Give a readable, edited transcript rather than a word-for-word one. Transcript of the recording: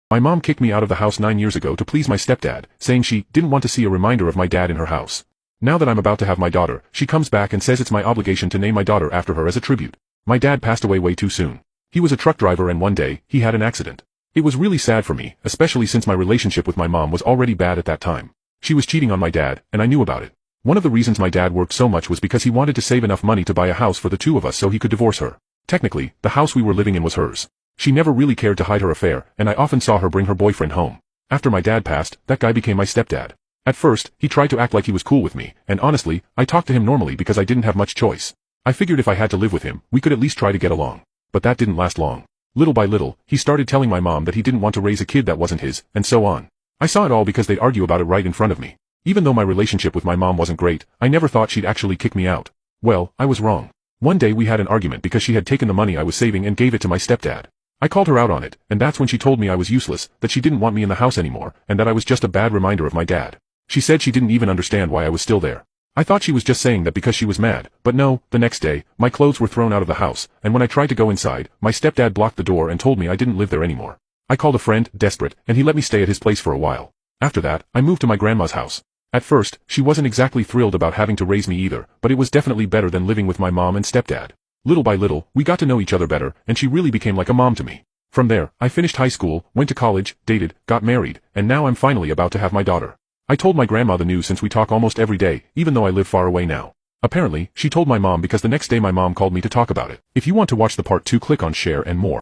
My mom kicked me out of the house 9 years ago to please my stepdad, saying she didn't want to see a reminder of my dad in her house. Now that I'm about to have my daughter, she comes back and says it's my obligation to name my daughter after her as a tribute. My dad passed away way too soon. He was a truck driver and one day, he had an accident. It was really sad for me, especially since my relationship with my mom was already bad at that time. She was cheating on my dad, and I knew about it. One of the reasons my dad worked so much was because he wanted to save enough money to buy a house for the two of us so he could divorce her. Technically, the house we were living in was hers. She never really cared to hide her affair, and I often saw her bring her boyfriend home. After my dad passed, that guy became my stepdad. At first, he tried to act like he was cool with me, and honestly, I talked to him normally because I didn't have much choice. I figured if I had to live with him, we could at least try to get along. But that didn't last long. Little by little, he started telling my mom that he didn't want to raise a kid that wasn't his, and so on. I saw it all because they'd argue about it right in front of me. Even though my relationship with my mom wasn't great, I never thought she'd actually kick me out. Well, I was wrong. One day we had an argument because she had taken the money I was saving and gave it to my stepdad. I called her out on it, and that's when she told me I was useless, that she didn't want me in the house anymore, and that I was just a bad reminder of my dad. She said she didn't even understand why I was still there. I thought she was just saying that because she was mad, but no, the next day, my clothes were thrown out of the house, and when I tried to go inside, my stepdad blocked the door and told me I didn't live there anymore. I called a friend, desperate, and he let me stay at his place for a while. After that, I moved to my grandma's house. At first, she wasn't exactly thrilled about having to raise me either, but it was definitely better than living with my mom and stepdad. Little by little, we got to know each other better, and she really became like a mom to me. From there, I finished high school, went to college, dated, got married, and now I'm finally about to have my daughter. I told my grandma the news since we talk almost every day, even though I live far away now. Apparently, she told my mom because the next day my mom called me to talk about it. If you want to watch the part 2, click on share and more.